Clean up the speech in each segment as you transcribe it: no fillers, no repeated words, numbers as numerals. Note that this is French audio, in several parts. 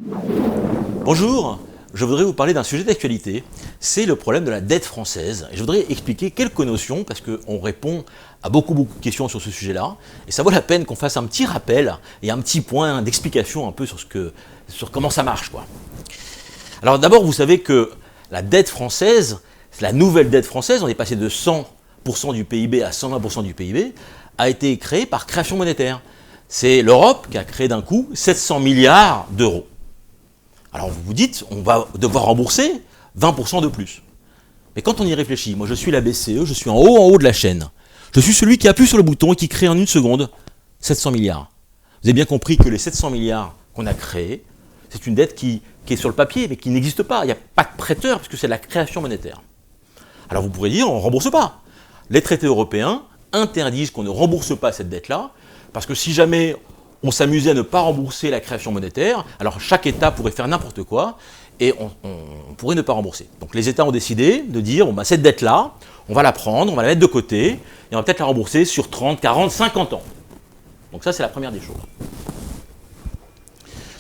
Bonjour, je voudrais vous parler d'un sujet d'actualité, c'est le problème de la dette française. Et je voudrais expliquer quelques notions, parce qu'on répond à beaucoup de questions sur ce sujet-là, et ça vaut la peine qu'on fasse un petit rappel et un petit point d'explication un peu sur comment ça marche, quoi. Alors d'abord, vous savez que la dette française, la nouvelle dette française, on est passé de 100% du PIB à 120% du PIB, a été créée par création monétaire. C'est l'Europe qui a créé d'un coup 700 milliards d'euros. Alors vous vous dites, on va devoir rembourser 20% de plus. Mais quand on y réfléchit, moi je suis la BCE, je suis en haut de la chaîne. Je suis celui qui appuie sur le bouton et qui crée en une seconde 700 milliards. Vous avez bien compris que les 700 milliards qu'on a créés, c'est une dette qui est sur le papier, mais qui n'existe pas. Il n'y a pas de prêteur, puisque c'est de la création monétaire. Alors vous pourrez dire, on ne rembourse pas. Les traités européens interdisent qu'on ne rembourse pas cette dette-là, parce que si jamais on s'amusait à ne pas rembourser la création monétaire, alors chaque État pourrait faire n'importe quoi, et on pourrait ne pas rembourser. Donc les États ont décidé de dire, bon, bah, cette dette-là, on va la prendre, on va la mettre de côté, et on va peut-être la rembourser sur 30, 40, 50 ans. Donc ça, c'est la première des choses.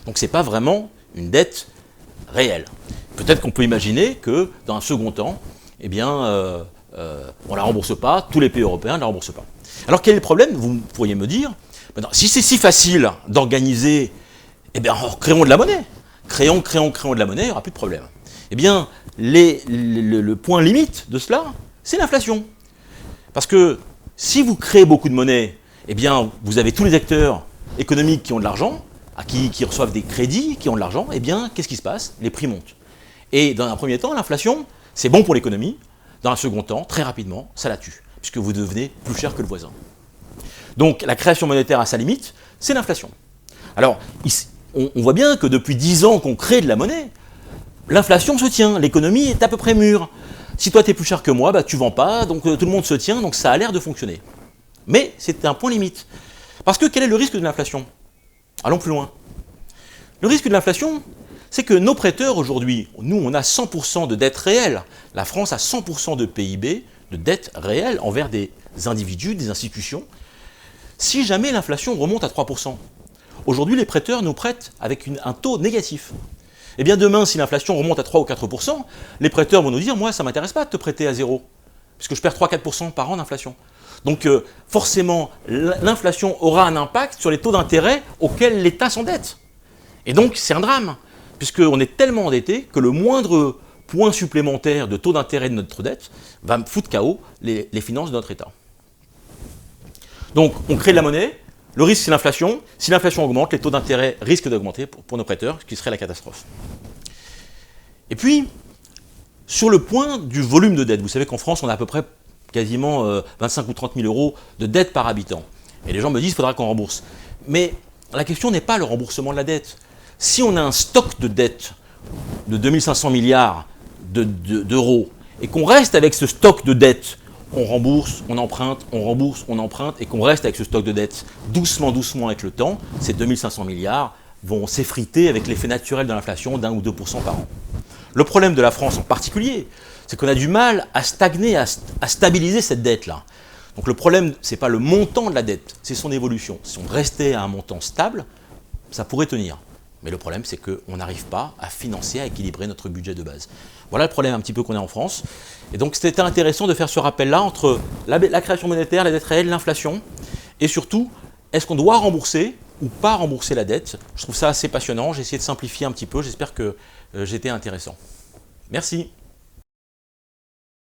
Donc ce n'est pas vraiment une dette réelle. Peut-être qu'on peut imaginer que, dans un second temps, eh bien, on ne la rembourse pas, tous les pays européens ne la remboursent pas. Alors quel est le problème? Vous pourriez me dire, maintenant, si c'est si facile d'organiser, eh bien, créons de la monnaie. Créons de la monnaie, il n'y aura plus de problème. Eh bien, le point limite de cela, c'est l'inflation. Parce que si vous créez beaucoup de monnaie, eh bien, vous avez tous les acteurs économiques qui ont de l'argent, qui reçoivent des crédits, qui ont de l'argent, eh bien, qu'est-ce qui se passe? Les prix montent. Et dans un premier temps, l'inflation, c'est bon pour l'économie. Dans un second temps, très rapidement, ça la tue, puisque vous devenez plus cher que le voisin. Donc la création monétaire à sa limite, c'est l'inflation. Alors, on voit bien que depuis 10 ans qu'on crée de la monnaie, l'inflation se tient, l'économie est à peu près mûre. Si toi tu es plus cher que moi, bah, tu ne vends pas, donc tout le monde se tient, donc ça a l'air de fonctionner. Mais c'est un point limite. Parce que quel est le risque de l'inflation? Allons plus loin. Le risque de l'inflation, c'est que nos prêteurs aujourd'hui, nous on a 100% de dette réelle. La France a 100% de PIB, de dette réelle envers des individus, des institutions. Si jamais l'inflation remonte à 3%, aujourd'hui les prêteurs nous prêtent avec un taux négatif. Eh bien demain, si l'inflation remonte à 3 ou 4%, les prêteurs vont nous dire, moi ça ne m'intéresse pas de te prêter à zéro, puisque je perds 3-4% par an d'inflation. Donc forcément, l'inflation aura un impact sur les taux d'intérêt auxquels l'État s'endette. Et donc c'est un drame, puisqu'on est tellement endetté que le moindre point supplémentaire de taux d'intérêt de notre dette va foutre KO les finances de notre État. Donc on crée de la monnaie, le risque c'est l'inflation. Si l'inflation augmente, les taux d'intérêt risquent d'augmenter pour nos prêteurs, ce qui serait la catastrophe. Et puis, sur le point du volume de dette, vous savez qu'en France on a à peu près quasiment 25 ou 30 000 euros de dette par habitant. Et les gens me disent qu'il faudra qu'on rembourse. Mais la question n'est pas le remboursement de la dette. Si on a un stock de dette de 2500 milliards d'euros et qu'on reste avec ce stock de dette, on rembourse, on emprunte, on rembourse, on emprunte et qu'on reste avec ce stock de dette doucement avec le temps, ces 2500 milliards vont s'effriter avec l'effet naturel de l'inflation d'1 ou 2% par an. Le problème de la France en particulier, c'est qu'on a du mal à stagner, à stabiliser cette dette-là. Donc le problème, ce n'est pas le montant de la dette, c'est son évolution. Si on restait à un montant stable, ça pourrait tenir. Mais le problème, c'est qu'on n'arrive pas à financer, à équilibrer notre budget de base. Voilà le problème un petit peu qu'on a en France. Et donc c'était intéressant de faire ce rappel-là entre la création monétaire, la dette réelle, l'inflation, et surtout, est-ce qu'on doit rembourser ou pas rembourser la dette? Je trouve ça assez passionnant, j'ai essayé de simplifier un petit peu, j'espère que j'ai été intéressant. Merci.